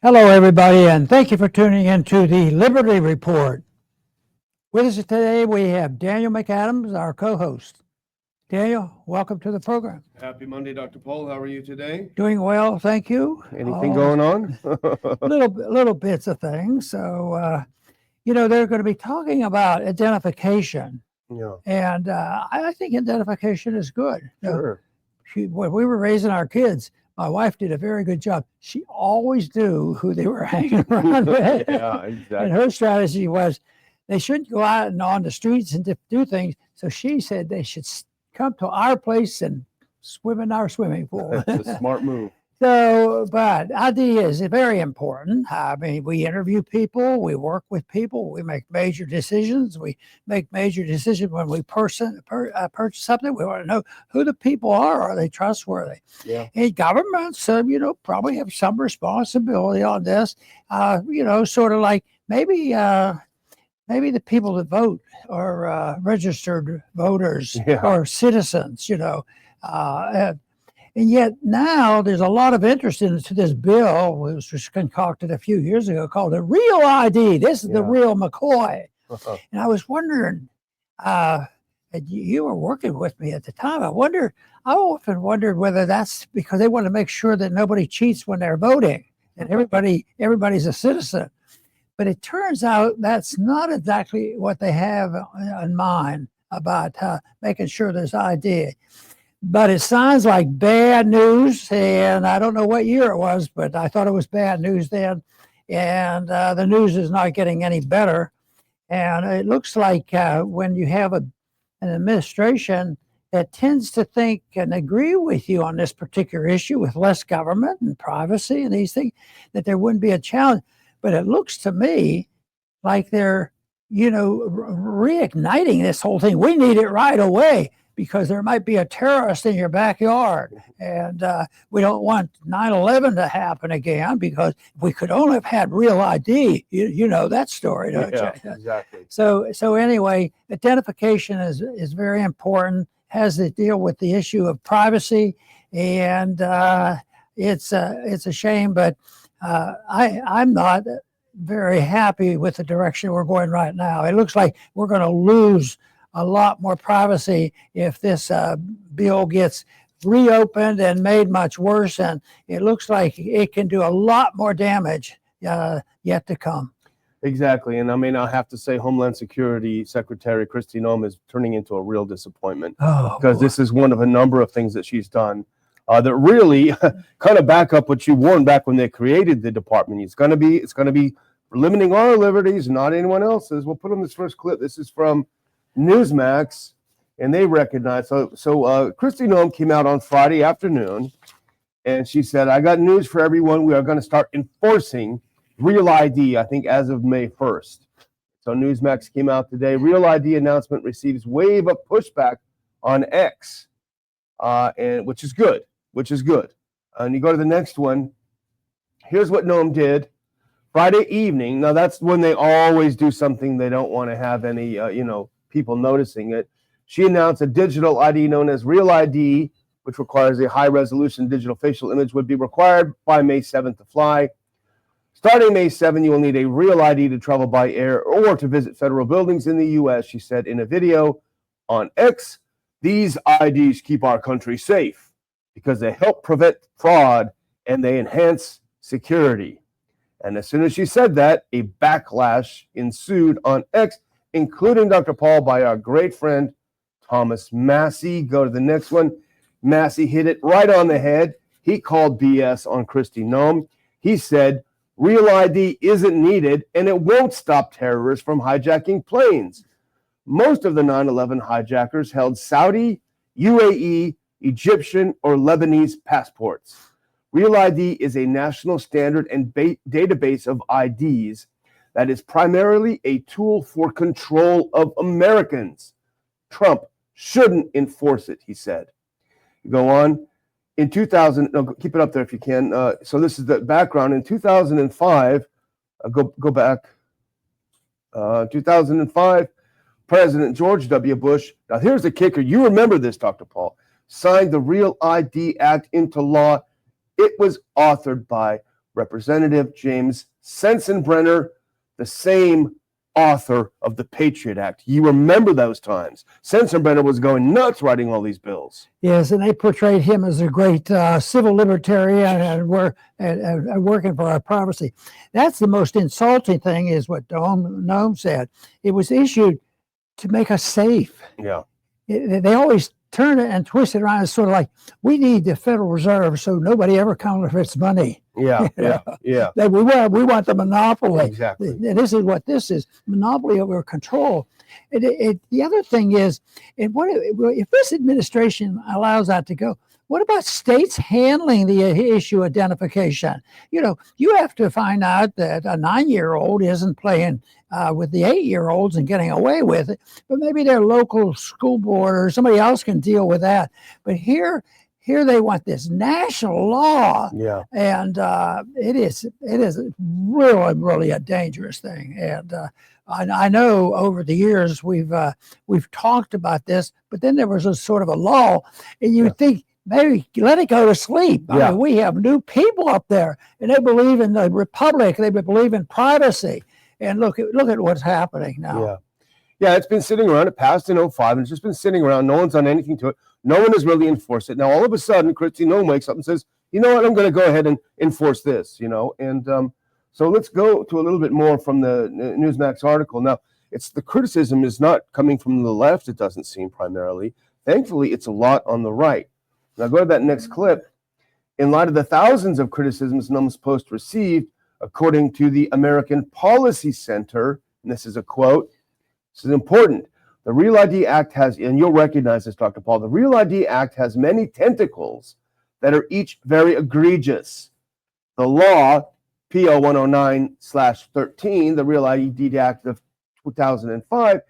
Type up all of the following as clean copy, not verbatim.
Hello, everybody, and thank you for tuning in to the Liberty Report. With us today, we have Daniel McAdams, our co-host. Daniel, welcome to the program. Happy Monday, Dr. Paul. How are you today? Doing well, thank you. Anything going on? little bits of things. So, they're going to be talking about identification. Yeah. And I think identification is good. Sure. When we were raising our kids, my wife did a very good job. She always knew who they were hanging around with. Yeah, exactly. And her strategy was they shouldn't go out and on the streets and do things. So she said they should come to our place and swim in our swimming pool. That's a smart move. So, but ID is very important. I mean, we interview people, we work with people, we make major decisions. We make major decisions when we purchase something. We want to know who the people are. Are they trustworthy? Yeah. And governments, probably have some responsibility on this. Sort of like maybe the people that vote are registered voters or citizens. And yet now there's a lot of interest into this bill, which was concocted a few years ago, called the REAL ID. This is the real McCoy. And I was wondering, and you were working with me at the time. I often wondered whether that's because they want to make sure that nobody cheats when they're voting and everybody's a citizen. But it turns out that's not exactly what they have in mind about making sure there's ID. But it sounds like bad news, and I don't know what year it was, but I thought it was bad news then. And the news is not getting any better. And it looks like when you have an administration that tends to think and agree with you on this particular issue with less government and privacy and these things, that there wouldn't be a challenge. But it looks to me like they're, reigniting this whole thing. We need it right away, because there might be a terrorist in your backyard. And we don't want 9/11 to happen again, because if we could only have had real ID, you know that story, don't you? Exactly. So anyway, identification is very important, has to deal with the issue of privacy. And it's a shame, but I'm not very happy with the direction we're going right now. It looks like we're going to lose a lot more privacy if this bill gets reopened and made much worse. And it looks like it can do a lot more damage yet to come. Exactly. And I mean, I'll have to say Homeland Security Secretary Kristi Noem is turning into a real disappointment, because this is one of a number of things that she's done that really kind of back up what you warned back when they created the department. It's going to be limiting our liberties, not anyone else's. We'll put on this first clip. This is from Newsmax, and they recognize. So Kristi Noem came out on Friday afternoon, and she said, "I got news for everyone. We are going to start enforcing Real ID, I think, as of May 1st. So Newsmax came out today. Real ID announcement receives wave of pushback on X, and which is good. And you go to the next one. Here's what Noem did Friday evening. Now that's when they always do something they don't want to have any, people noticing it. She announced a digital ID known as Real ID, which requires a high-resolution digital facial image, would be required by May 7th to fly. Starting May 7th, you will need a Real ID to travel by air or to visit federal buildings in the U.S., she said in a video on X. These IDs keep our country safe because they help prevent fraud and they enhance security. And as soon as she said that, a backlash ensued on X, including Dr. Paul, by our great friend Thomas Massie. Go to the next one. Massie hit it right on the head. He called BS on Kristi Noem. He said, Real ID isn't needed and it won't stop terrorists from hijacking planes. Most of the 9/11 hijackers held Saudi, UAE, Egyptian, or Lebanese passports. Real ID is a national standard and database of IDs that is primarily a tool for control of Americans. Trump shouldn't enforce it, he said. Go on. In 2000, no, keep it up there if you can. So this is the background. In 2005, go back. 2005, President George W. Bush, now here's the kicker. You remember this, Dr. Paul, signed the Real ID Act into law. It was authored by Representative James Sensenbrenner, the same author of the Patriot Act. You remember those times. Sensenbrenner was going nuts writing all these bills. Yes, and they portrayed him as a great civil libertarian and working for our privacy. That's the most insulting thing, is what Noem said. It was issued to make us safe. Yeah. They always turn it and twist it around. It's sort of like, we need the Federal Reserve so nobody ever counterfeits money. Yeah, yeah. We want the monopoly. Exactly. And this is what this is, monopoly over control. The other thing is, if this administration allows that to go, what about states handling the issue identification? You know, you have to find out that a 9-year-old isn't playing with the 8-year-olds and getting away with it, but maybe their local school board or somebody else can deal with that. But here they want this national law, and it is really a dangerous thing. And I know over the years we've talked about this, but then there was a sort of a lull, and you would think, maybe let it go to sleep. I mean, we have new people up there, and they believe in the republic. They believe in privacy. And look at what's happening now. Yeah, it's been sitting around. It passed in 2005, and it's just been sitting around. No one's done anything to it. No one has really enforced it. Now, all of a sudden, Kristi Noem wakes up and says, you know what, I'm going to go ahead and enforce this, you know. And so let's go to a little bit more from the Newsmax article. Now, the criticism is not coming from the left, it doesn't seem, primarily. Thankfully, it's a lot on the right. Now, go to that next clip. In light of the thousands of criticisms Noem's post received, according to the American Policy Center, and this is a quote, this is important, the REAL ID Act has, and you'll recognize this, Dr. Paul, the REAL ID Act has many tentacles that are each very egregious. The law, PL 109/13, the REAL ID Act of 2005,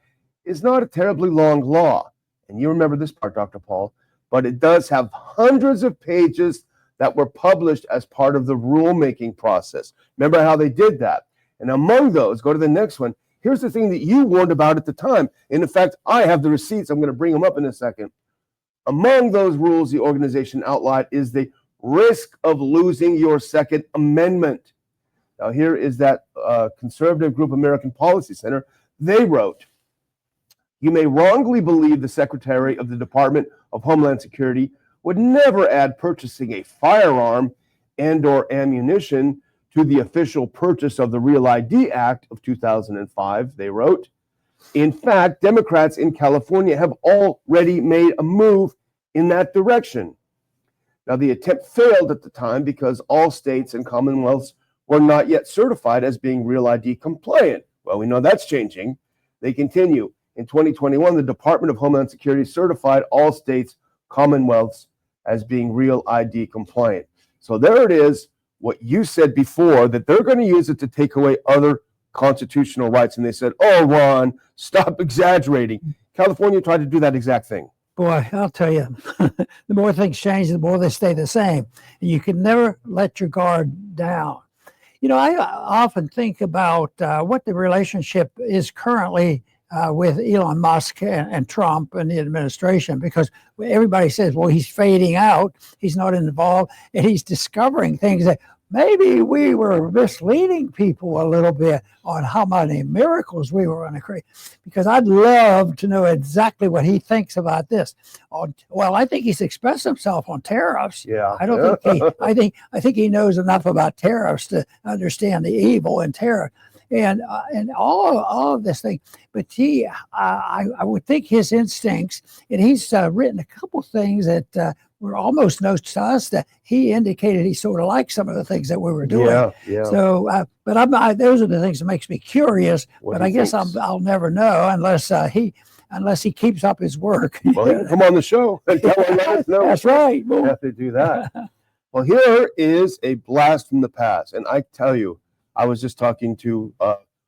is not a terribly long law. And you remember this part, Dr. Paul, but it does have hundreds of pages that were published as part of the rulemaking process. Remember how they did that? And among those, go to the next one, here's the thing that you warned about at the time. And in fact, I have the receipts. I'm going to bring them up in a second. Among those rules the organization outlined is the risk of losing your Second Amendment. Now, here is that conservative group, American Policy Center. They wrote, you may wrongly believe the Secretary of the Department of Homeland Security would never add purchasing a firearm and or ammunition to the official purchase of the REAL ID Act of 2005, they wrote. In fact, Democrats in California have already made a move in that direction. Now, the attempt failed at the time because all states and commonwealths were not yet certified as being REAL ID compliant. Well, we know that's changing. They continue. In 2021, the Department of Homeland Security certified all states, commonwealths as being REAL ID compliant. So there it is, what you said before, that they're going to use it to take away other constitutional rights. And they said, oh, Ron, stop exaggerating. California tried to do that exact thing. Boy, I'll tell you, the more things change, the more they stay the same. And you can never let your guard down. You know, I often think about what the relationship is currently with Elon Musk and Trump and the administration, because everybody says, well, he's fading out, he's not involved, and he's discovering things that maybe we were misleading people a little bit on how many miracles we were going to create. Because I'd love to know exactly what he thinks about this. Well, I think he's expressed himself on tariffs. Yeah. I don't think I think he knows enough about tariffs to understand the evil in tariff. And all of this thing, but I would think his instincts, and he's written a couple things that were almost notes to us that he indicated he sort of liked some of the things that we were doing. Yeah. So, but those are the things that makes me curious. But I guess I'll never know unless he keeps up his work. Well, come on the show and tell him, let us know. That's right. You have to do that. Well, here is a blast from the past, and I tell you, I was just talking to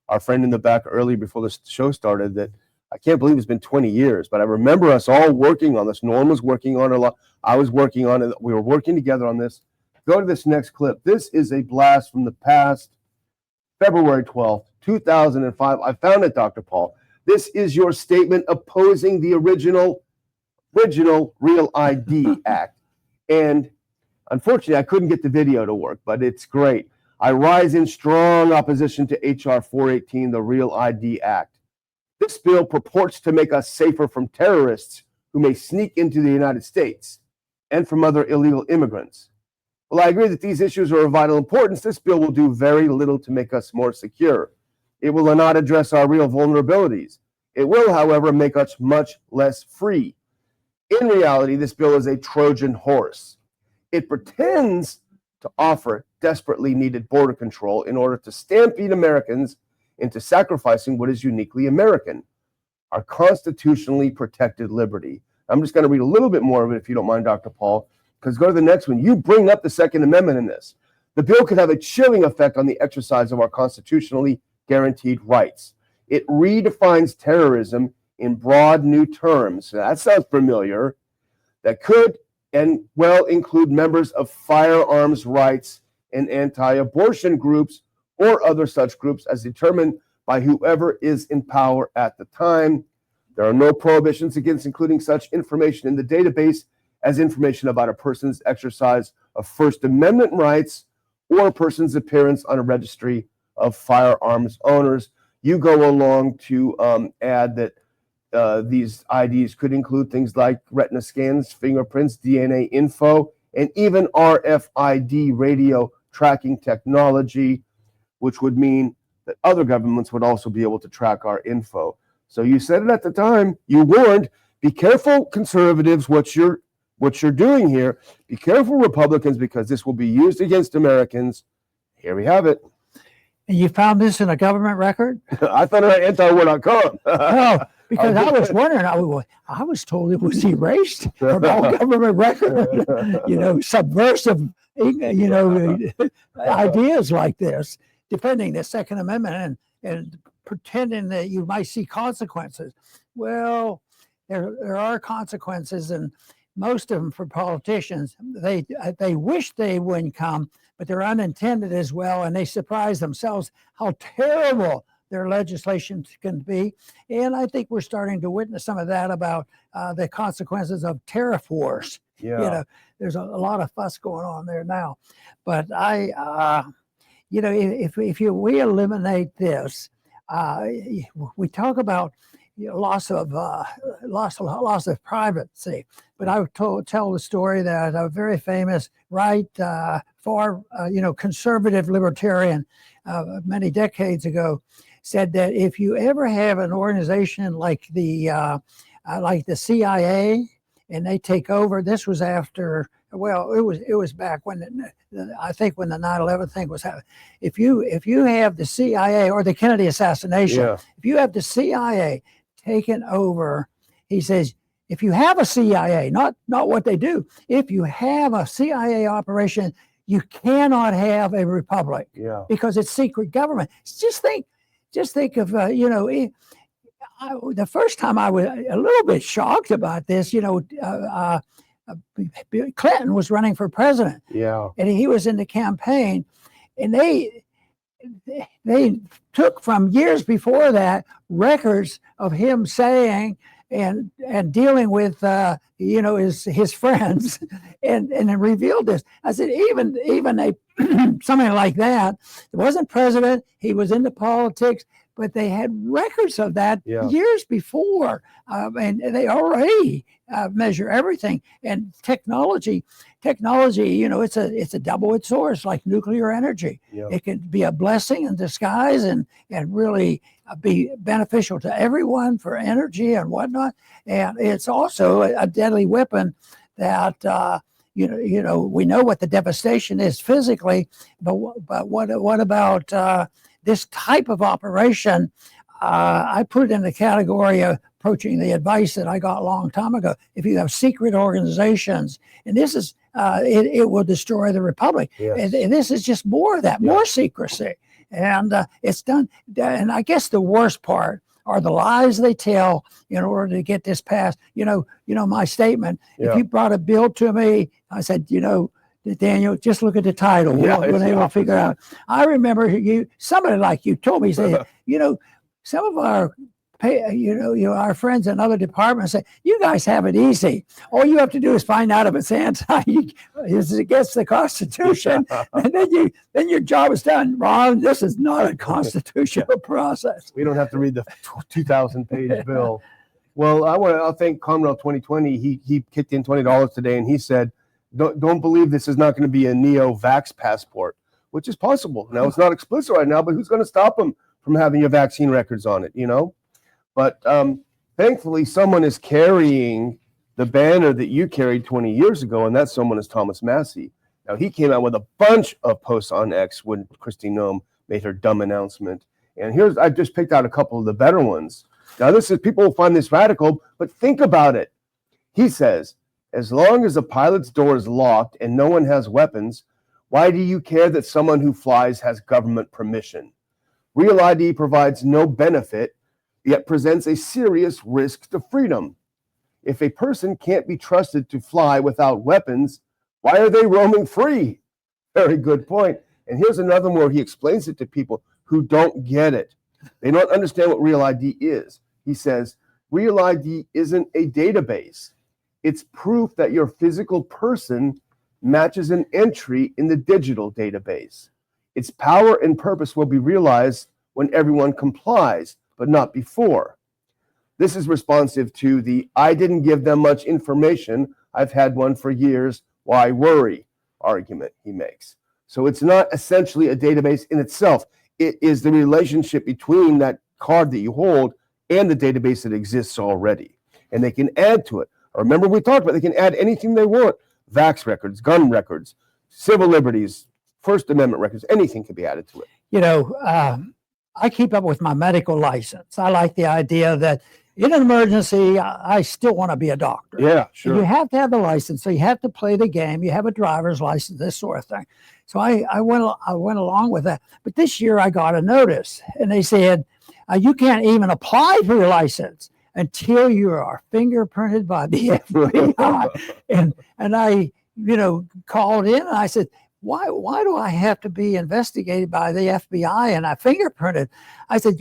our friend in the back early before the show started that I can't believe it's been 20 years, but I remember us all working on this. Norm was working on it a lot. I was working on it. We were working together on this. Go to this next clip. This is a blast from the past, February 12th, 2005. I found it, Dr. Paul. This is your statement opposing the original REAL ID Act. And unfortunately, I couldn't get the video to work, but it's great. I rise in strong opposition to H.R. 418, the REAL ID Act. This bill purports to make us safer from terrorists who may sneak into the United States and from other illegal immigrants. While I agree that these issues are of vital importance, this bill will do very little to make us more secure. It will not address our real vulnerabilities. It will, however, make us much less free. In reality, this bill is a Trojan horse. It pretends to offer desperately needed border control in order to stampede Americans into sacrificing what is uniquely American, our constitutionally protected liberty. I'm just going to read a little bit more of it, if you don't mind, Dr. Paul, because go to the next one. You bring up the Second Amendment in this. The bill could have a chilling effect on the exercise of our constitutionally guaranteed rights. It redefines terrorism in broad new terms. That sounds familiar. That could and will include members of firearms rights and anti-abortion groups or other such groups as determined by whoever is in power at the time. There are no prohibitions against including such information in the database as information about a person's exercise of First Amendment rights or a person's appearance on a registry of firearms owners. You go along to add that these IDs could include things like retina scans, fingerprints, DNA info, and even RFID radio tracking technology, which would mean that other governments would also be able to track our info. So you said it at the time. You warned, be careful, conservatives, what you're doing here. Be careful, Republicans, because this will be used against Americans. Here we have it. And you found this in a government record? I thought it had antiwar.com. No, because I was wondering, I was told it was erased from all government record, subversive, ideas like this, defending the Second Amendment and pretending that you might see consequences. Well, there are consequences, and most of them for politicians. They wish they wouldn't come, but they're unintended as well, and they surprise themselves how terrible their legislation can be. And I think we're starting to witness some of that about the consequences of tariff wars. Yeah. There's a lot of fuss going on there now. But if we eliminate this, we talk about loss of privacy. But I would tell the story that a very famous conservative libertarian many decades ago said that if you ever have an organization like the CIA and they take over, this was after, well, it was back when I think when the 9/11 thing was happening. If you have the CIA or the Kennedy assassination, if you have the CIA taken over, he says, if you have a CIA, not what they do, if you have a CIA operation, you cannot have a republic because it's secret government. Just think of, the first time I was a little bit shocked about this, Clinton was running for president. And he was in the campaign, and they took from years before that records of him saying and dealing with his friends and then revealed this. I said, even something like that, it wasn't president, he was into politics, but they had records of that years before, and they already measure everything. And technology, it's a double-edged sword, like nuclear energy. It can be a blessing in disguise and really be beneficial to everyone for energy and whatnot. And it's also a deadly weapon that we know what the devastation is physically, but what about this type of operation? I put it in the category of approaching the advice that I got a long time ago. If you have secret organizations, and this is, it will destroy the republic. And this is just more of that, more secrecy. And it's done. And I guess the worst part are the lies they tell in order to get this passed. My statement, if you brought a bill to me, I said, Daniel, just look at the title. We'll able to figure out. I remember somebody like you told me, said, some of our our friends in other departments say, you guys have it easy. All you have to do is find out if it's is it against the Constitution, and then your job is done. Ron, this is not a constitutional process. We don't have to read the 2,000-page bill. Well, I'll thank Commonwealth 2020. He kicked in $20 today, and he said, don't believe this is not going to be a neo-vax passport, which is possible. Now, it's not explicit right now, but who's going to stop them from having your vaccine records on it, But thankfully, someone is carrying the banner that you carried 20 years ago, and that someone is Thomas Massie. Now, he came out with a bunch of posts on X when Kristi Noem made her dumb announcement. And I just picked out a couple of the better ones. Now, people will find this radical, but think about it. He says, as long as the pilot's door is locked and no one has weapons, why do you care that someone who flies has government permission? Real ID provides no benefit, yet presents a serious risk to freedom. If a person can't be trusted to fly without weapons, why are they roaming free? Very good point. And here's another one where he explains it to people who don't get it. They don't understand what Real ID is. He says, Real ID isn't a database. It's proof that your physical person matches an entry in the digital database. Its power and purpose will be realized when everyone complies, but not before. This is responsive to the I didn't give them much information, I've had one for years, why worry argument he makes. So it's not essentially a database in itself. It is the relationship between that card that you hold and the database that exists already. And they can add to it. Remember, we talked about they can add anything they want. Vax records, gun records, civil liberties, First Amendment records, anything can be added to it. I keep up with my medical license. I like the idea that in an emergency, I still want to be a doctor. Yeah, sure. And you have to have the license, so you have to play the game. You have a driver's license, this sort of thing. So I went along with that. But this year I got a notice, and they said, you can't even apply for your license until you are fingerprinted by the FBI. and I, called in and I said, why do I have to be investigated by the FBI and I fingerprinted? I said,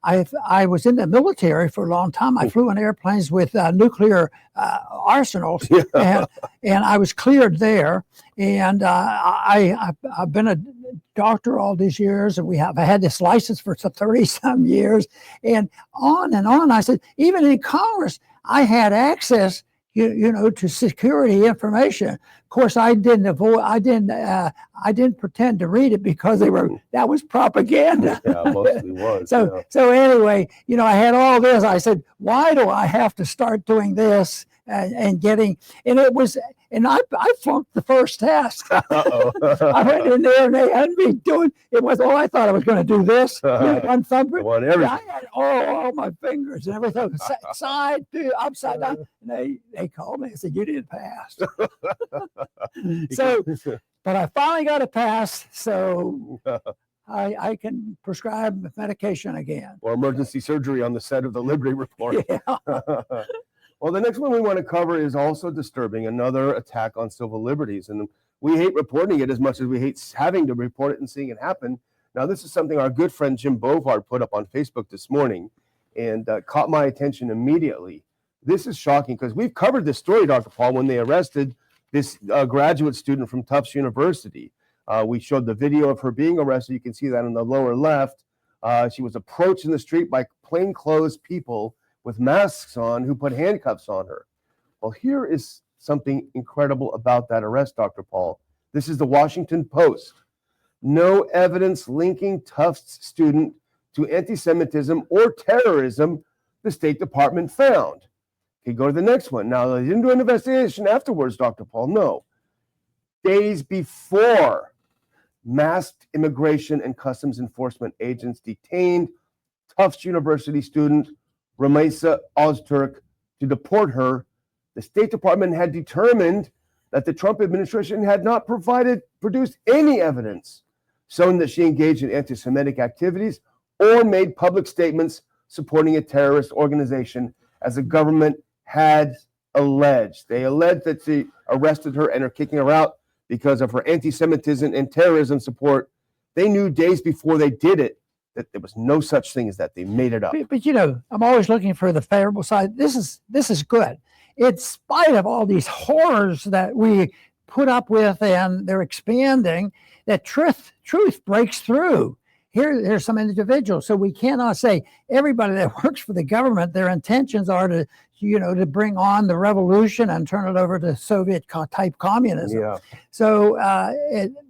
I was in the military for a long time. I flew in airplanes with nuclear arsenals, and I was cleared there. And I've been a doctor all these years, and I had this license for 30-some years, and on and on. I said, even in Congress, I had access, to security information. Of course, I didn't pretend to read it because that was propaganda. Yeah, mostly was. So anyway, I had all this. I said, why do I have to start doing this and I flunked the first test. I went in there and they had me doing, I thought I was going to do this, one thumbprint. I had all my fingers and everything, side to upside down. And they called me and said, you didn't pass. But I finally got a pass, so I can prescribe medication again. Or emergency surgery on the set of the Liberty Report. Yeah. Well, the next one we want to cover is also disturbing, another attack on civil liberties. And we hate reporting it as much as we hate having to report it and seeing it happen. Now, this is something our good friend Jim Bovard put up on Facebook this morning and caught my attention immediately. This is shocking because we've covered this story, Dr. Paul, when they arrested this graduate student from Tufts University. We showed the video of her being arrested. You can see that in the lower left. She was approached in the street by plainclothes people with masks on who put handcuffs on her. Well, here is something incredible about that arrest, Dr. Paul. This is the Washington Post. No evidence linking Tufts student to anti-Semitism or terrorism, the State Department found. Okay, go to the next one. Now, they didn't do an investigation afterwards, Dr. Paul. No. Days before, masked immigration and customs enforcement agents detained Tufts University student Ramesa Ozturk to deport her. The State Department had determined that the Trump administration had not produced any evidence showing that she engaged in anti-Semitic activities or made public statements supporting a terrorist organization, as the government had alleged. They alleged that she arrested her and are kicking her out because of her anti-Semitism and terrorism support. They knew days before they did it that there was no such thing as that. They made it up. But you know, I'm always looking for the favorable side. This is good. In spite of all these horrors that we put up with, and they're expanding, that truth breaks through. Here's some individuals. So we cannot say everybody that works for the government, their intentions are to, you know, to bring on the revolution and turn it over to Soviet type communism. Yeah. So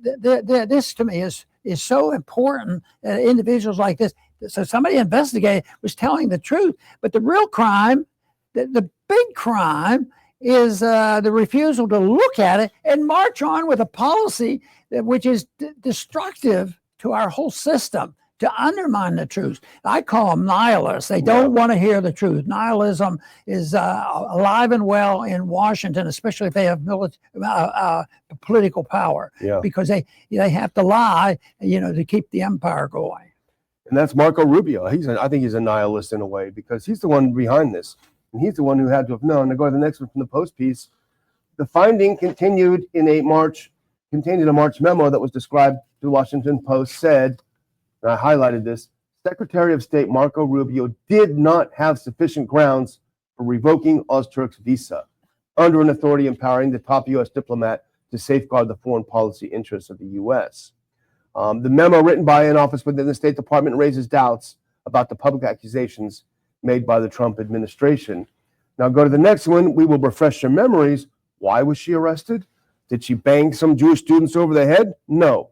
this to me is so important that individuals like this. So somebody investigated, was telling the truth, but the real crime, the big crime, is the refusal to look at it and march on with a policy which is destructive to our whole system, to undermine the truth. I call them nihilists. They don't want to hear the truth. Nihilism is alive and well in Washington, especially if they have political power, because they have to lie, you know, to keep the empire going. And that's Marco Rubio. I think he's a nihilist in a way, because he's the one behind this. And he's the one who had to have known. To go to the next one from the Post piece, the finding contained in a March memo that was described to the Washington Post said, and I highlighted this, Secretary of State Marco Rubio did not have sufficient grounds for revoking Ozturk's visa under an authority empowering the top U.S. diplomat to safeguard the foreign policy interests of the U.S. The memo written by an office within the State Department raises doubts about the public accusations made by the Trump administration. Now go to the next one. We will refresh your memories. Why was she arrested? Did she bang some Jewish students over the head? No.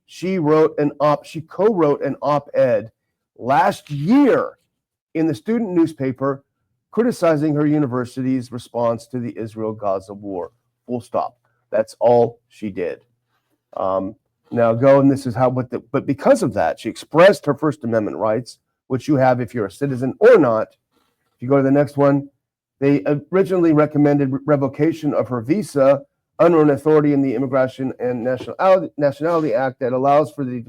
She co-wrote an op-ed last year in the student newspaper criticizing her university's response to the Israel-Gaza war. Full stop. That's all she did. Now go, and this is how, but because of that, she expressed her First Amendment rights, which you have if you're a citizen or not. If you go to the next one, they originally recommended revocation of her visa under an authority in the Immigration and Nationality Act that allows for the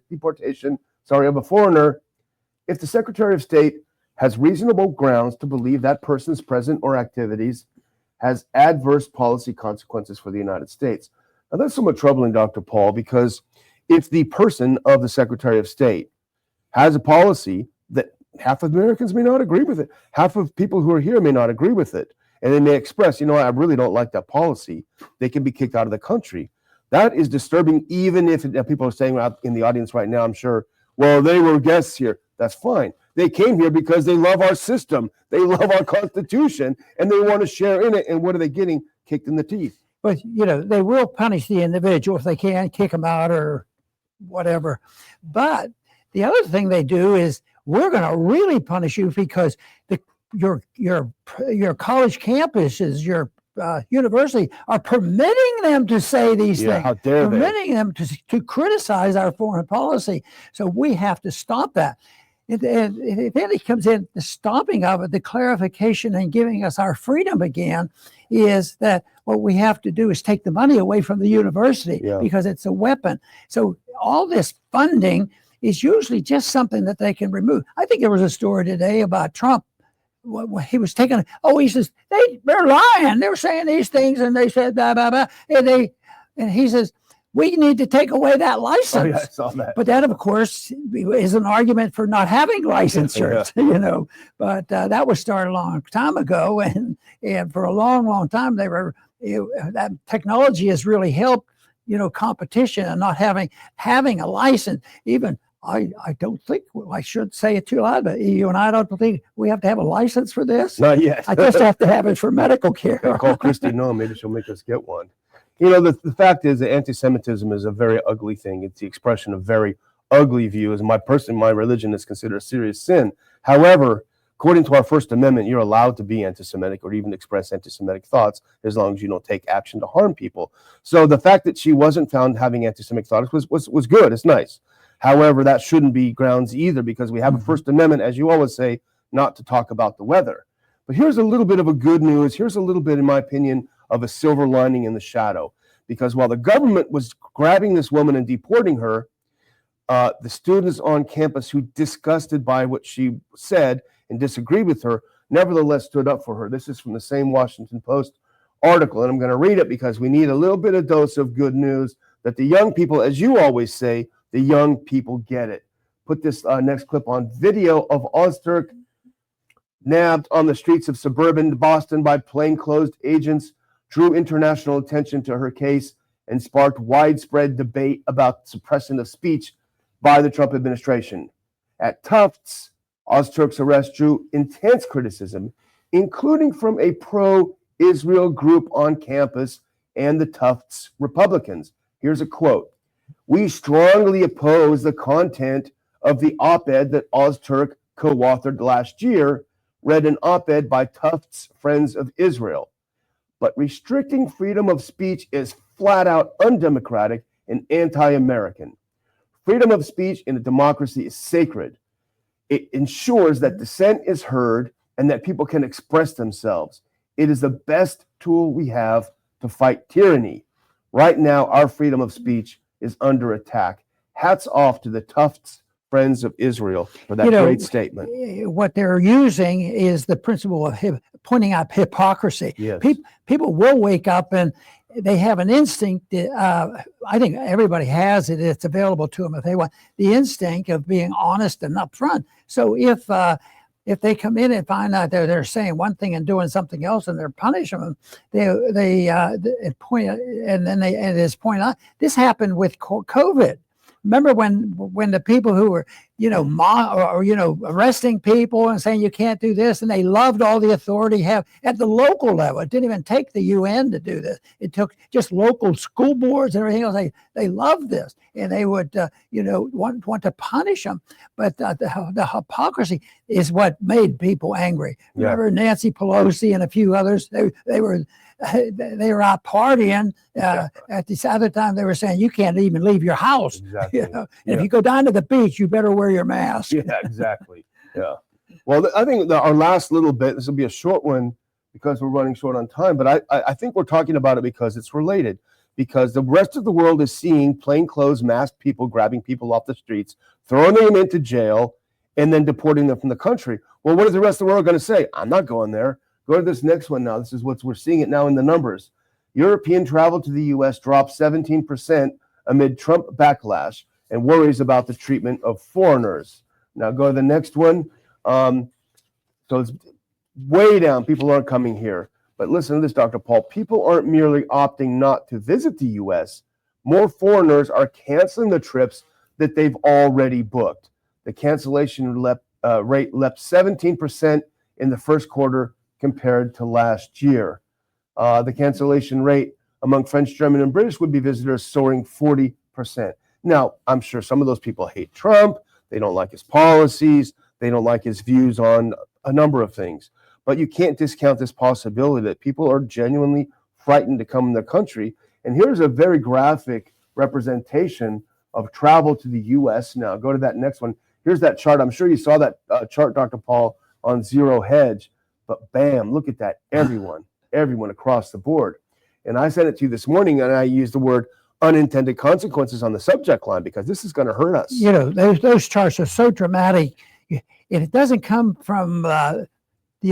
deportation of a foreigner if the Secretary of State has reasonable grounds to believe that person's presence or activities has adverse policy consequences for the United States. Now that's somewhat troubling, Dr. Paul, because if the person of the Secretary of State has a policy that half of Americans may not agree with it, half of people who are here may not agree with it, and they may express, you know, I really don't like that policy, they can be kicked out of the country. That is disturbing, even if people are saying out in the audience right now, I'm sure, well, they were guests here. That's fine. They came here because they love our system. They love our Constitution, and they want to share in it. And what are they getting? Kicked in the teeth. But, you know, they will punish the individual if they can, kick them out or whatever. But the other thing they do is, we're going to really punish you because your college campuses, your university are permitting them to say these things. How dare they? Permitting them to criticize our foreign policy. So we have to stop that. And then it comes in, the stopping of it, the clarification and giving us our freedom again, is that what we have to do is take the money away from the university because it's a weapon. So all this funding is usually just something that they can remove. I think there was a story today about Trump. He was taking, he says, they're lying. They were saying these things and they said blah, blah, blah. And he says, we need to take away that license. Oh, yeah, I saw that. But that, of course, is an argument for not having licensures, you know. But that was started a long time ago. And for a long, long time, that technology has really helped, you know, competition and not having a license. Even I don't think, I should say it too loud, but you and I don't think we have to have a license for this. Not yet. I just have to have it for medical care. Call Kristi Noem, maybe she'll make us get one. You know, the fact is that anti-Semitism is a very ugly thing. It's the expression of very ugly views. My religion is considered a serious sin. However, according to our First Amendment, you're allowed to be anti-Semitic or even express anti-Semitic thoughts as long as you don't take action to harm people. So the fact that she wasn't found having anti-Semitic thoughts was good. It's nice. However, that shouldn't be grounds either, because we have a First Amendment, as you always say, not to talk about the weather. But here's a little bit of a good news. Here's a little bit, in my opinion, of a silver lining in the shadow. Because while the government was grabbing this woman and deporting her, the students on campus who disgusted by what she said and disagreed with her, nevertheless stood up for her. This is from the same Washington Post article, and I'm going to read it because we need a little bit of dose of good news that the young people, as you always say, the young people get it. put this next clip on video of Ozturk nabbed on the streets of suburban Boston by plainclothes agents drew international attention to her case and sparked widespread debate about suppression of speech by the Trump administration. At Tufts, Ozturk's arrest drew intense criticism, including from a pro-Israel group on campus and the Tufts Republicans. Here's a quote. "We strongly oppose the content of the op-ed that Ozturk co-authored last year," read an op-ed by Tufts Friends of Israel. "But restricting freedom of speech is flat out undemocratic and anti-American. Freedom of speech in a democracy is sacred. It ensures that dissent is heard and that people can express themselves. It is the best tool we have to fight tyranny. Right now, our freedom of speech is under attack." Hats off to the Tufts Friends of Israel for that great statement. What they're using is the principle of pointing out hypocrisy. Yes. People will wake up and they have an instinct. I think everybody has it. It's available to them if they want. The instinct of being honest and upfront. So if they come in and find out they're saying one thing and doing something else, and they're punishing them, they point out. This happened with COVID. Remember when the people who were, arresting people and saying you can't do this, and they loved all the authority have at the local level. It didn't even take the UN to do this. It took just local school boards and everything else. They loved this, and they would, want to punish them. But the hypocrisy is what made people angry. Yeah. Remember Nancy Pelosi and a few others? They were out partying. At this other time, they were saying you can't even leave your house. Exactly. And if you go down to the beach, you better wear your mask. Yeah, exactly. Yeah. Well, I think our last little bit, this will be a short one because we're running short on time, but I think we're talking about it because it's related. Because the rest of the world is seeing plainclothes masked people grabbing people off the streets, throwing them into jail, and then deporting them from the country. Well, what is the rest of the world going to say? I'm not going there. Go to this next one now. This is what we're seeing it now in the numbers. European travel to the U.S. dropped 17% amid Trump backlash and worries about the treatment of foreigners. Now go to the next one. So it's way down. People aren't coming here. But listen to this, Dr. Paul. People aren't merely opting not to visit the U.S. More foreigners are canceling the trips that they've already booked. The cancellation rate leapt 17% in the first quarter compared to last year. The cancellation rate among French, German, and British would-be visitors soaring 40%. Now, I'm sure some of those people hate Trump. They don't like his policies. They don't like his views on a number of things. But you can't discount this possibility that people are genuinely frightened to come in the country. And here's a very graphic representation of travel to the U.S. Now, go to that next one. Here's that chart. I'm sure you saw that chart, Dr. Paul, on Zero Hedge. But bam, look at that. Everyone across the board. And I sent it to you this morning, and I used the word unintended consequences on the subject line because this is going to hurt us. Those charts are so dramatic. It doesn't come from the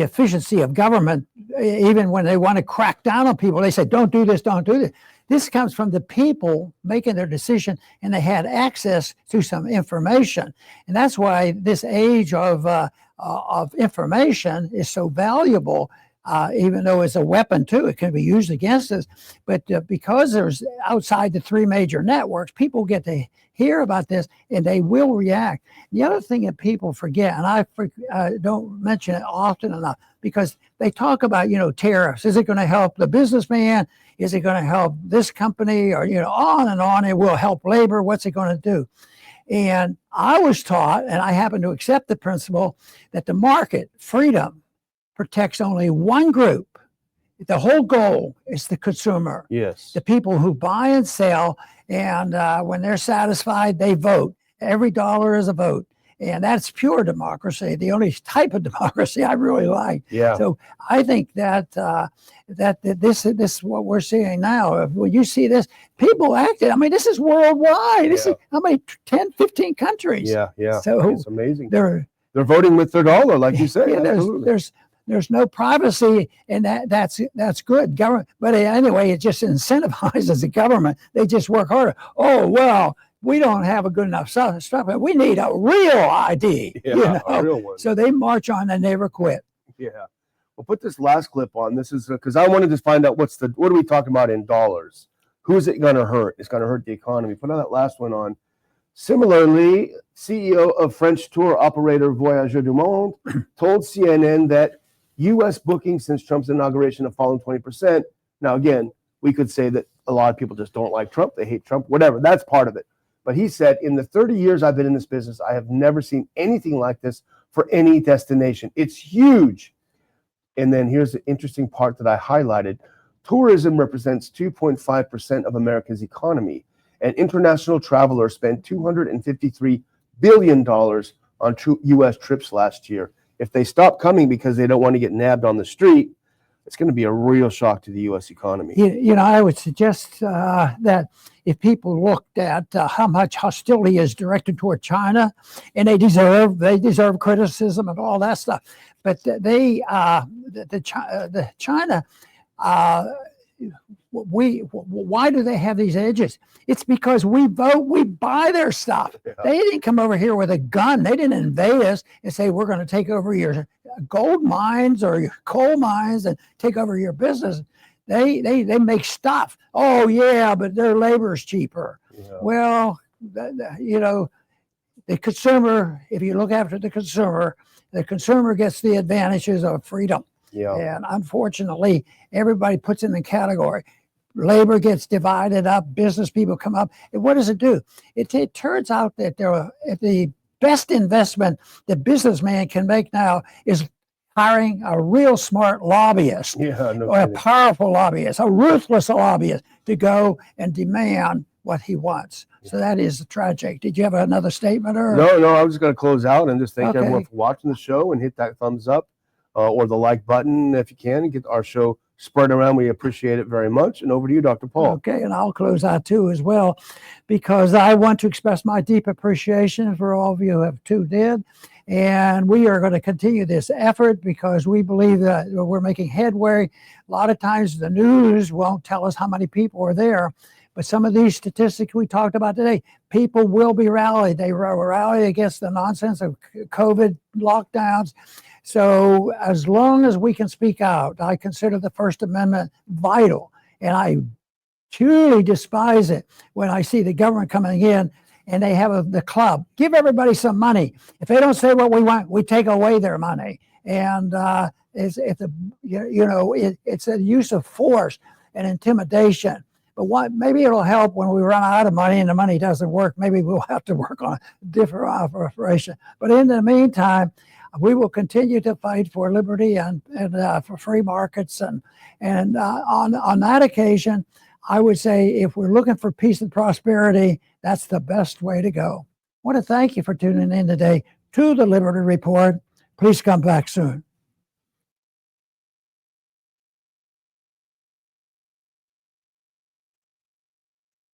efficiency of government. Even when they want to crack down on people, they say, don't do this, don't do this. This comes from the people making their decision, and they had access to some information. And that's why this age of information is so valuable, even though it's a weapon too. It can be used against us. But because there's outside the three major networks, people get to hear about this and they will react. The other thing that people forget, and I don't mention it often enough, because they talk about, tariffs. Is it going to help the businessman? Is it going to help this company? Or, on and on. It will help labor. What's it going to do? And I was taught, and I happen to accept the principle, that the market, freedom, protects only one group. The whole goal is the consumer. Yes. The people who buy and sell, and when they're satisfied, they vote. Every dollar is a vote. And that's pure democracy, the only type of democracy I really like. Yeah. So I think that this what we're seeing now. When you see this, people acted. I mean, this is worldwide. This is how many 10, 15 countries. Yeah. So it's amazing. They're voting with their dollar, like you said. Yeah, there's no privacy, and that's good. Government, but anyway, it just incentivizes the government. They just work harder. Oh well, we don't have a good enough stuff. We need a real ID. Yeah, a real one. So they march on and never quit. Yeah. We'll put this last clip on. This is because I wanted to find out what are we talking about in dollars? Who is it going to hurt? It's going to hurt the economy. Put that last one on. Similarly, CEO of French tour operator Voyageurs du Monde told CNN that U.S. bookings since Trump's inauguration have fallen 20%. Now, again, we could say that a lot of people just don't like Trump. They hate Trump, whatever. That's part of it. But he said, in the 30 years I've been in this business, I have never seen anything like this for any destination. It's huge. And then here's the interesting part that I highlighted. Tourism represents 2.5% of America's economy, and international travelers spent $253 billion on U.S. trips last year. If they stop coming because they don't want to get nabbed on the street, it's going to be a real shock to the U.S. economy. I would suggest that if people looked at how much hostility is directed toward China, and they deserve criticism and all that stuff, but China, why do they have these edges? It's because we vote, we buy their stuff. Yeah. They didn't come over here with a gun. They didn't invade us and say, we're going to take over your gold mines or your coal mines and take over your business. They make stuff. Oh, yeah, but their labor is cheaper. Yeah. Well, the consumer, if you look after the consumer gets the advantages of freedom. Yeah. And unfortunately, everybody puts in the category. Labor gets divided up, business people come up. And what does it do? It turns out that the best investment the businessman can make now is hiring a real smart lobbyist, or a powerful lobbyist, a ruthless lobbyist to go and demand what he wants. So that is tragic. Did you have another statement? Or? No, I was just going to close out and just thank everyone for watching the show and hit that thumbs up or the like button if you can, and get our show spread around. We appreciate it very much. And over to you, Dr. Paul. Okay, and I'll close out too as well, because I want to express my deep appreciation for all of you who have tuned in. And we are going to continue this effort because we believe that we're making headway. A lot of times the news won't tell us how many people are there, but some of these statistics we talked about today, people will be rallied. They rally against the nonsense of COVID lockdowns. So as long as we can speak out, I consider the First Amendment vital. And I truly despise it when I see the government coming in and they have the club. Give everybody some money. If they don't say what we want, we take away their money. And it's a use of force and intimidation. But maybe it'll help when we run out of money and the money doesn't work. Maybe we'll have to work on a different operation. But in the meantime, we will continue to fight for liberty and for free markets. And on that occasion, I would say if we're looking for peace and prosperity, that's the best way to go. I want to thank you for tuning in today to the Liberty Report. Please come back soon.